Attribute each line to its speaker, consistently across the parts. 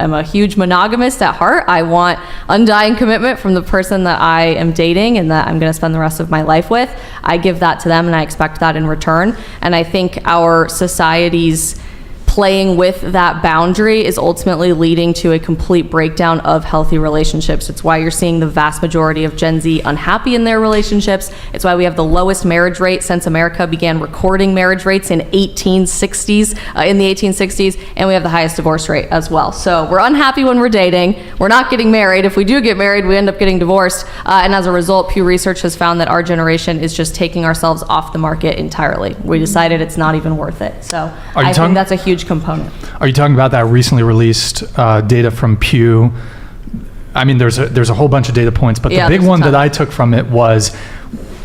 Speaker 1: am a huge monogamist at heart. I want undying commitment from the person that I am dating and that I'm going to spend the rest of my life with. I give that to them and I expect that in return. And I think our society's playing with that boundary is ultimately leading to a complete breakdown of healthy relationships. It's why you're seeing the vast majority of Gen Z unhappy in their relationships. It's why we have the lowest marriage rate since America began recording marriage rates in the 1860s, and we have the highest divorce rate as well. So we're unhappy when we're dating. We're not getting married. If we do get married, we end up getting divorced. And as a result, Pew Research has found that our generation is just taking ourselves off the market entirely. We decided it's not even worth it. So I think that's a huge component.
Speaker 2: Are you talking about that recently released data from Pew? I mean, there's a whole bunch of data points, but the big one that I took from it was,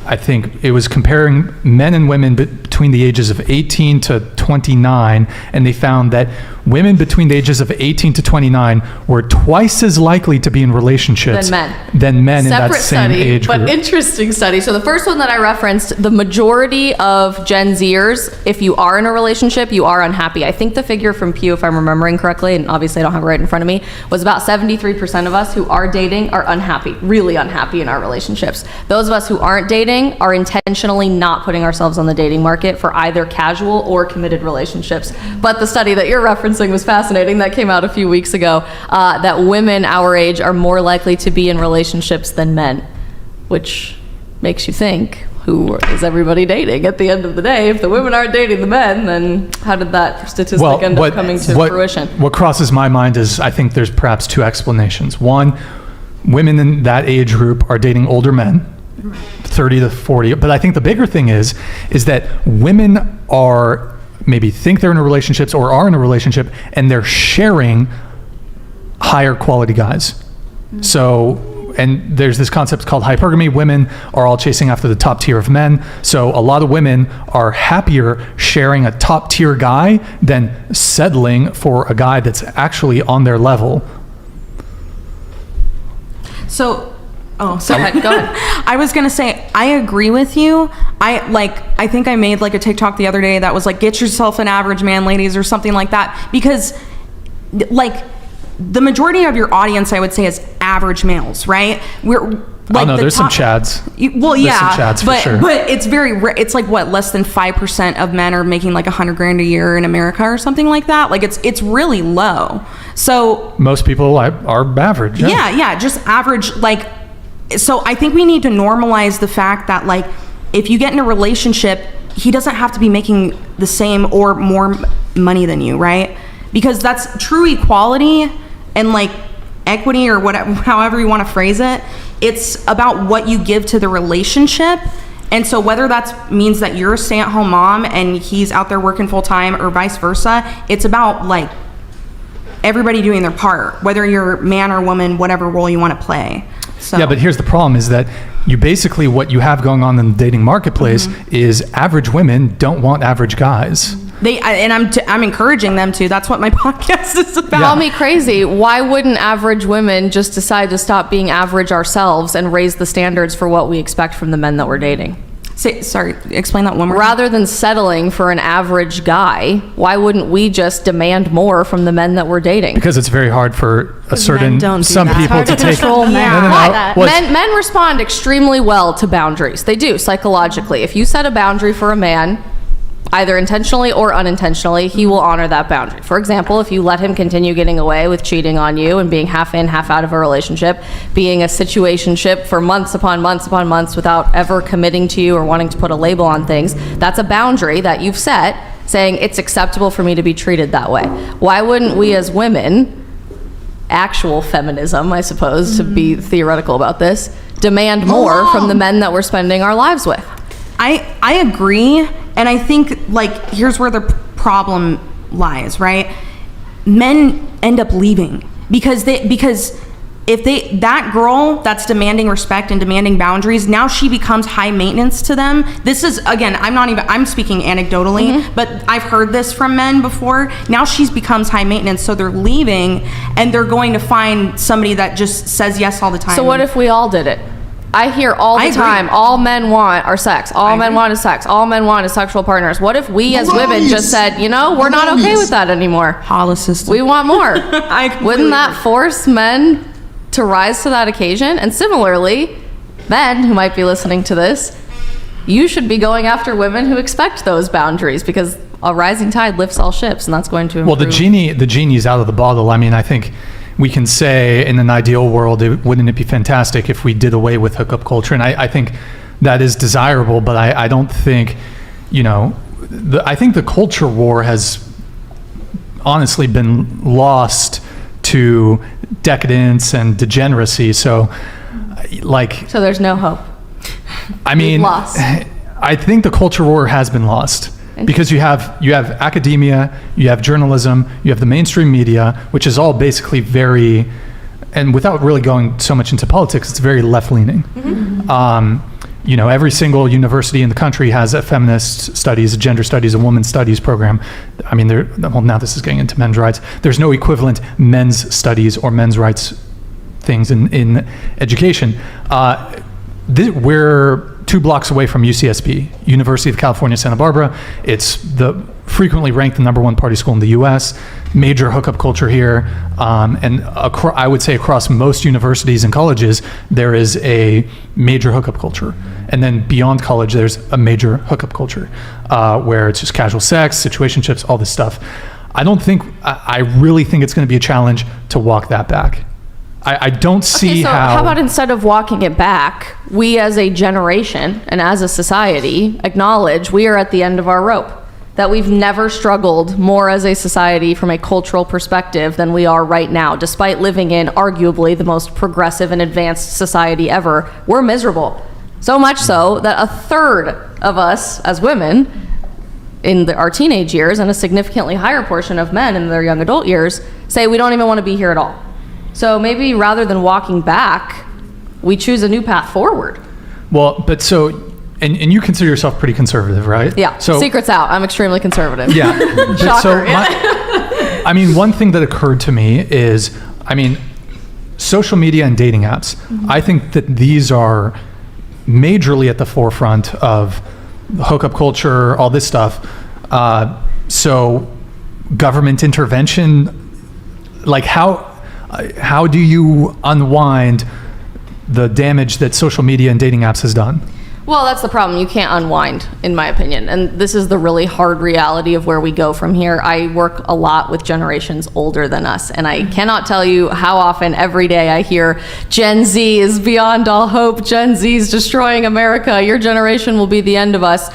Speaker 2: I think it was comparing men and women between the ages of 18 to 29, and they found that women between the ages of 18 to 29 were twice as likely to be in relationships than men in that same age group.
Speaker 1: But interesting study. So the first one that I referenced, the majority of Gen Zers, if you are in a relationship, you are unhappy. I think the figure from Pew, if I'm remembering correctly, and obviously I don't have it right in front of me, was about 73% of us who are dating are unhappy, really unhappy in our relationships. Those of us who aren't dating are intentionally not putting ourselves on the dating market for either casual or committed relationships. But the study that you're referencing was fascinating. That came out a few weeks ago, that women our age are more likely to be in relationships than men, which makes you think, who is everybody dating at the end of the day? If the women aren't dating the men, then how did that statistic end up coming to fruition?
Speaker 2: What crosses my mind is, I think there's perhaps two explanations. One, women in that age group are dating older men, 30 to 40. But I think the bigger thing is that women are maybe think they're in a relationship or are in a relationship and they're sharing higher quality guys. Mm-hmm. So, and there's this concept called hypergamy. Women are all chasing after the top tier of men. So a lot of women are happier sharing a top tier guy than settling for a guy that's actually on their level.
Speaker 3: So,
Speaker 1: go ahead.
Speaker 3: I was gonna say, I agree with you. I think I made like a TikTok the other day that was like, get yourself an average man, ladies, or something like that, because like the majority of your audience, I would say, is average males, right?
Speaker 2: There's some chads.
Speaker 3: Well, yeah,
Speaker 2: there's some chads for sure.
Speaker 3: But it's it's like what, less than 5% of men are making like $100,000 a year in America or something like that. Like it's really low. So
Speaker 2: most people are average.
Speaker 3: Yeah, just average. Like, so I think we need to normalize the fact that like, if you get in a relationship, he doesn't have to be making the same or more money than you, right? Because that's true equality and like equity or whatever, however you want to phrase it. It's about what you give to the relationship. And so whether that means that you're a stay-at-home mom and he's out there working full-time or vice versa, it's about like everybody doing their part, whether you're man or woman, whatever role you want to play. So. Yeah,
Speaker 2: but here's the problem is that you basically, what you have going on in the dating marketplace is average women don't want average guys.
Speaker 3: I'm encouraging them to. That's what my podcast is about.
Speaker 1: Call me crazy. Why wouldn't average women just decide to stop being average ourselves and raise the standards for what we expect from the men that we're dating?
Speaker 3: Sorry, explain that one more time.
Speaker 1: Rather than settling for an average guy, why wouldn't we just demand more from the men that we're dating?
Speaker 2: Because it's very hard for some people to take.
Speaker 1: Men respond extremely well to boundaries. They do, psychologically. If you set a boundary for a man, either intentionally or unintentionally, he will honor that boundary. For example, if you let him continue getting away with cheating on you and being half in, half out of a relationship, being a situationship for months upon months upon months without ever committing to you or wanting to put a label on things, that's a boundary that you've set, saying it's acceptable for me to be treated that way. Why wouldn't we as women, actual feminism, I suppose, to be theoretical about this, demand more from the men that we're spending our lives with?
Speaker 3: I agree. And I think, like, here's where the problem lies, right? Men end up leaving because if that girl that's demanding respect and demanding boundaries, now she becomes high maintenance to them. This is, again, I'm speaking anecdotally, but I've heard this from men before. Now she becomes high maintenance, so they're leaving and they're going to find somebody that just says yes all the time.
Speaker 1: So what if we all did it? I hear all the time, all men want are sex. All men want is sex. All men want is sexual partners. What if we as women just said, you know, we're not okay with that anymore.
Speaker 3: Polycystic.
Speaker 1: We want more. Wouldn't that force men to rise to that occasion? And similarly, men who might be listening to this, you should be going after women who expect those boundaries, because a rising tide lifts all ships, and that's going to improve.
Speaker 2: Well, the genie's out of the bottle. I mean, I think we can say in an ideal world, wouldn't it be fantastic if we did away with hookup culture? And I think that is desirable, but I don't think, you know, I think the culture war has honestly been lost to decadence and degeneracy. So, like...
Speaker 1: So there's no hope.
Speaker 2: I mean,
Speaker 1: lost.
Speaker 2: I think the culture war has been lost. Because you have academia, you have journalism, you have the mainstream media, which is all basically very, and without really going so much into politics, it's very left-leaning. You know, every single university in the country has a feminist studies, a gender studies, a women's studies program. I mean, well, now this is getting into men's rights. There's no equivalent men's studies or men's rights things in education. We're 2 blocks away from UCSB, University of California, Santa Barbara. It's frequently ranked the #1 party school in the U.S. Major hookup culture here, and I would say across most universities and colleges, there is a major hookup culture. And then beyond college, there's a major hookup culture where it's just casual sex, situationships, all this stuff. I really think it's going to be a challenge to walk that back. I don't see
Speaker 1: how about instead of walking it back, we as a generation and as a society acknowledge we are at the end of our rope, that we've never struggled more as a society from a cultural perspective than we are right now, despite living in arguably the most progressive and advanced society ever. We're miserable. So much so that a third of us as women in our teenage years, and a significantly higher portion of men in their young adult years, say we don't even want to be here at all. So maybe rather than walking back, we choose a new path forward.
Speaker 2: Well, but so, and you consider yourself pretty conservative, right?
Speaker 1: Yeah, so, secret's out. I'm extremely conservative.
Speaker 2: Yeah.
Speaker 1: Shocker.
Speaker 2: So I mean, one thing that occurred to me is, I mean, social media and dating apps. I think that these are majorly at the forefront of hookup culture, all this stuff. So government intervention, like how do you unwind the damage that social media and dating apps has done?
Speaker 1: Well, that's the problem. You can't unwind, in my opinion. And this is the really hard reality of where we go from here. I work a lot with generations older than us, and I cannot tell you how often every day I hear Gen Z is beyond all hope. Gen Z is destroying America. Your generation will be the end of us.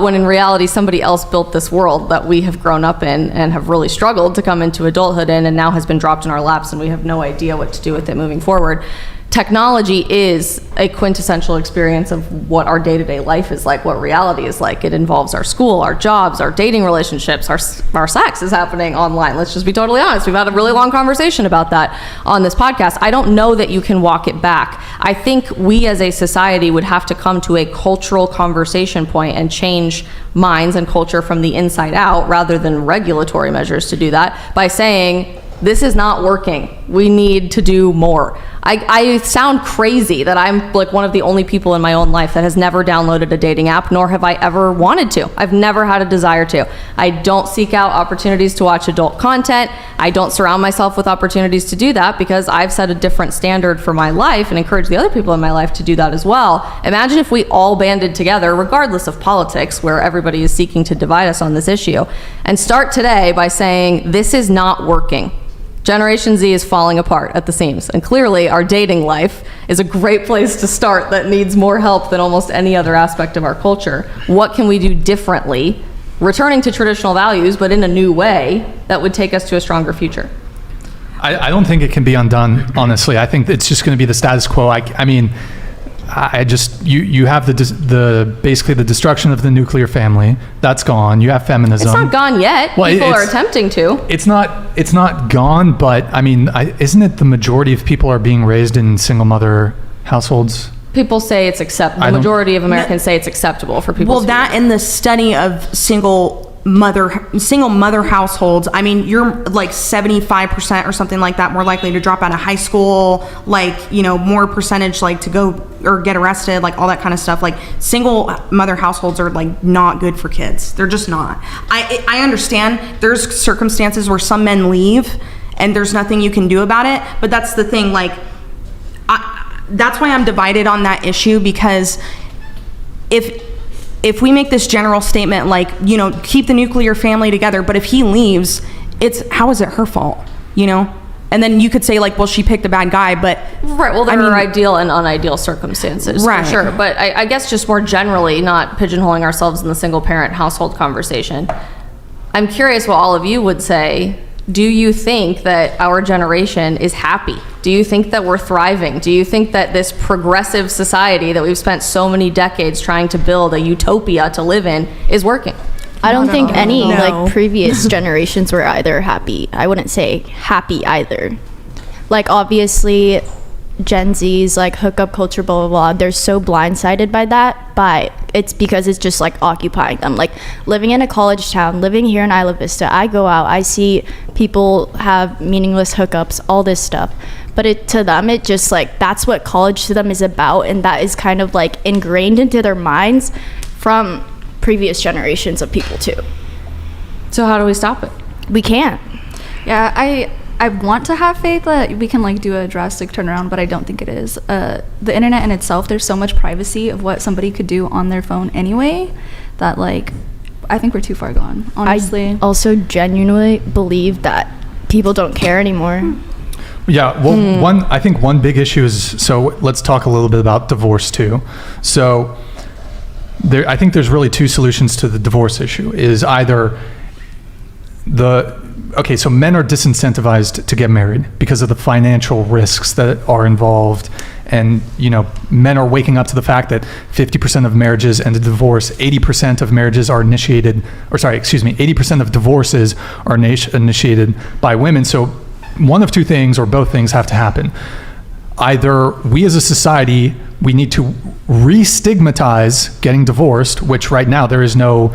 Speaker 1: When in reality, somebody else built this world that we have grown up in and have really struggled to come into adulthood in, and now has been dropped in our laps, and we have no idea what to do with it moving forward. Technology is a quintessential experience of what our day-to-day life is like, what reality is like. It involves our school, our jobs, our dating relationships, our sex is happening online. Let's just be totally honest. We've had a really long conversation about that on this podcast. I don't know that you can walk it back. I think we as a society would have to come to a cultural conversation point and change minds and culture from the inside out, rather than regulatory measures to do that, by saying, this is not working. We need to do more. I sound crazy that I'm like one of the only people in my own life that has never downloaded a dating app, nor have I ever wanted to. I've never had a desire to. I don't seek out opportunities to watch adult content. I don't surround myself with opportunities to do that because I've set a different standard for my life and encourage the other people in my life to do that as well. Imagine if we all banded together, regardless of politics, where everybody is seeking to divide us on this issue, and start today by saying, this is not working. Generation Z is falling apart at the seams, and clearly our dating life is a great place to start that needs more help than almost any other aspect of our culture. What can we do differently, returning to traditional values, but in a new way that would take us to a stronger future?
Speaker 2: I don't think it can be undone, honestly. I think it's just going to be the status quo. I mean, you have the basically the destruction of the nuclear family. That's gone. You have feminism.
Speaker 1: It's not gone yet.
Speaker 2: Well,
Speaker 1: people are attempting to.
Speaker 2: It's not gone, but I mean, isn't it the majority of people are being raised in single mother households?
Speaker 1: People say it's acceptable. The majority of Americans say it's acceptable for people.
Speaker 3: Well, that and the study of single single mother households, I mean, you're like 75% or something like that more likely to drop out of high school, like, you know, more percentage like to go or get arrested, like all that kind of stuff. Like single mother households are like not good for kids. They're just not. I understand there's circumstances where some men leave and there's nothing you can do about it, but that's the thing, like that's why I'm divided on that issue, because if we make this general statement like, you know, keep the nuclear family together, but if he leaves, how is it her fault, you know? And then you could say like, well, she picked a bad guy, but
Speaker 1: right. Well, there are ideal and unideal circumstances,
Speaker 3: right,
Speaker 1: for sure. But I guess just more generally, not pigeonholing ourselves in the single parent household conversation, I'm curious what all of you would say. Do you think that our generation is happy? Do you think that we're thriving? Do you think that this progressive society that we've spent so many decades trying to build a utopia to live in is working?
Speaker 4: I don't think any like previous generations were either happy. I wouldn't say happy either. Like obviously Gen Z's like hookup culture, blah, blah, blah. They're so blindsided by that, but it's because it's just like occupying them. Like living in a college town, living here in Isla Vista, I go out, I see people have meaningless hookups, all this stuff. But to them, it just like, that's what college to them is about. And that is kind of like ingrained into their minds from previous generations of people too.
Speaker 1: So how do we stop it?
Speaker 4: We can't.
Speaker 5: Yeah, I want to have faith that we can like do a drastic turnaround, but I don't think it is. The internet in itself, there's so much privacy of what somebody could do on their phone anyway, that like, I think we're too far gone, honestly.
Speaker 4: I also genuinely believe that people don't care anymore.
Speaker 2: Yeah, well, I think one big issue is, so let's talk a little bit about divorce too. So I think there's really two solutions to the divorce issue. Is either so men are disincentivized to get married because of the financial risks that are involved, and you know, men are waking up to the fact that 50% of marriages end in divorce, 80% of marriages are initiated, 80% of divorces are initiated by women. So one of two things or both things have to happen. Either we as a society, we need to re-stigmatize getting divorced, which right now there's no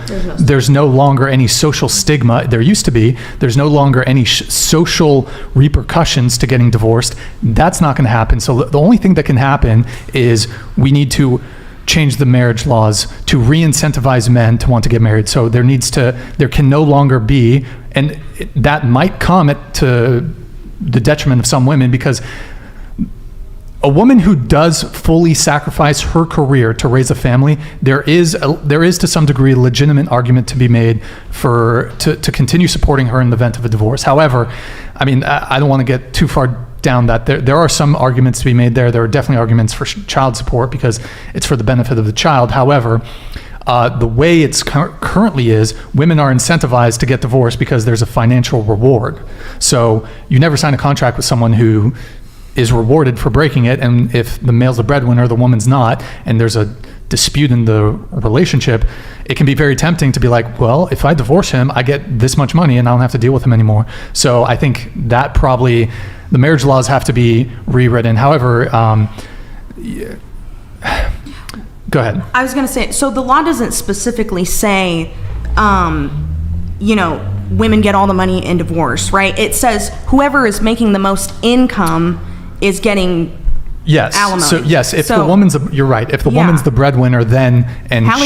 Speaker 2: longer any social stigma. There used to be. There's no longer any social repercussions to getting divorced. That's not going to happen. So the only thing that can happen is we need to change the marriage laws to re-incentivize men to want to get married. So there can no longer be, and that might come to the detriment of some women, because a woman who does fully sacrifice her career to raise a family, there is to some degree a legitimate argument to be made to continue supporting her in the event of a divorce. However, I mean, I don't want to get too far down that. There are some arguments to be made there. There are definitely arguments for child support because it's for the benefit of the child. However, the way it's currently is, women are incentivized to get divorced because there's a financial reward. So you never sign a contract with someone who is rewarded for breaking it, and if the male's the breadwinner, the woman's not, and there's a dispute in the relationship, it can be very tempting to be like, well, if I divorce him, I get this much money and I don't have to deal with him anymore. So I think that probably the marriage laws have to be rewritten. However, go ahead.
Speaker 3: I was going to say, so the law doesn't specifically say, you know, women get all the money in divorce, right? It says whoever is making the most income is getting alimony.
Speaker 2: So yes, if the woman's, you're right. If the woman's the breadwinner, then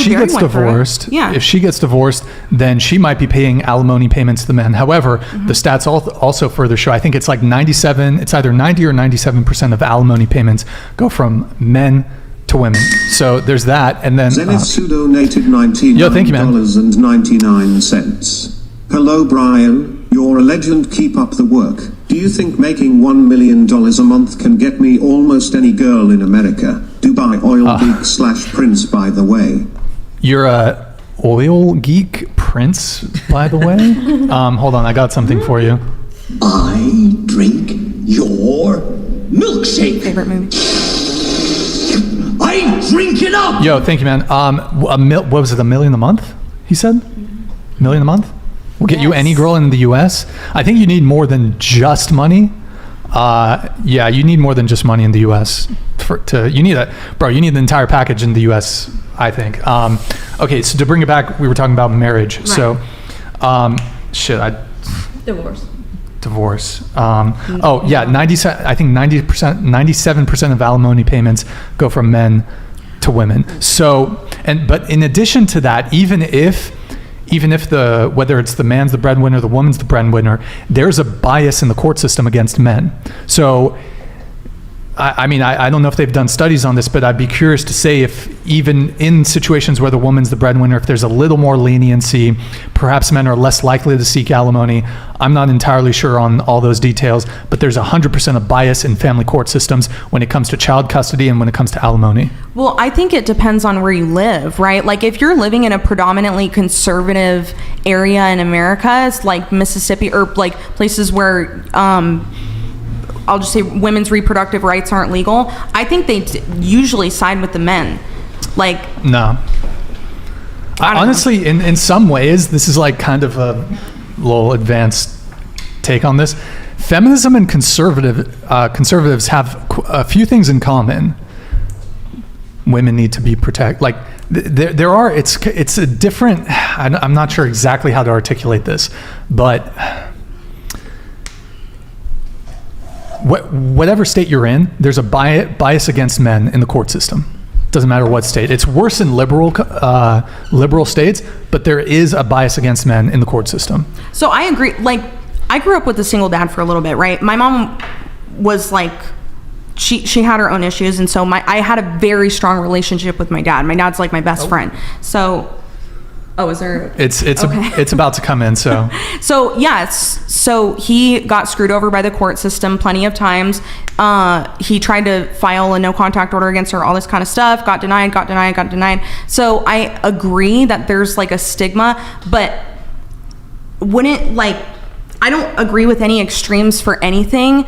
Speaker 2: she gets divorced.
Speaker 3: Yeah.
Speaker 2: If she gets divorced, then she might be paying alimony payments to the men. However, the stats also further show, I think it's like it's either 90 or 97% of alimony payments go from men to women. So there's that, and then
Speaker 6: Zenith donated $99.99. Hello Brian, you're a legend, keep up the work. Do you think making $1 million a month can get me almost any girl in America? Dubai oil geek / prince, by the way.
Speaker 2: You're a oil geek prince, by the way? Hold on, I got something for you.
Speaker 7: I drink your milkshake.
Speaker 3: Favorite movie.
Speaker 7: I drink it up.
Speaker 2: Yo, thank you, man. What was it, $1 million a month? He said, $1 million a month. We'll get you any girl in the U.S. I think you need more than just money. Yeah, you need more than just money in the U.S. You need the entire package in the U.S., I think. Okay, so to bring it back, we were talking about marriage. Right. So
Speaker 1: Divorce.
Speaker 2: Divorce. Oh yeah, I think 90%, 97% of alimony payments go from men to women. So, but in addition to that, even if whether it's the man's the breadwinner, the woman's the breadwinner, there's a bias in the court system against men. So, I mean, I don't know if they've done studies on this, but I'd be curious to say if even in situations where the woman's the breadwinner, if there's a little more leniency, perhaps men are less likely to seek alimony. I'm not entirely sure on all those details, but there's 100% of bias in family court systems when it comes to child custody and when it comes to alimony.
Speaker 3: Well, I think it depends on where you live, right? Like if you're living in a predominantly conservative area in America, it's like Mississippi or like places where, I'll just say women's reproductive rights aren't legal. I think they usually side with the men. Like,
Speaker 2: no. Honestly, in some ways, this is like kind of a little advanced take on this. Feminism and conservatives have a few things in common. Women need to be protected. Like there are. It's a different. I'm not sure exactly how to articulate this, but whatever state you're in, there's a bias against men in the court system. Doesn't matter what state. It's worse in liberal states, but there is a bias against men in the court system.
Speaker 3: So I agree. Like, I grew up with a single dad for a little bit, right? My mom was like, she had her own issues, and so I had a very strong relationship with my dad. My dad's like my best friend. So, is there?
Speaker 2: It's
Speaker 3: okay.
Speaker 2: It's about to come in. So.
Speaker 3: So yes. So he got screwed over by the court system plenty of times. He tried to file a no contact order against her, all this kind of stuff. Got denied. So I agree that there's like a stigma, but I don't agree with any extremes for anything.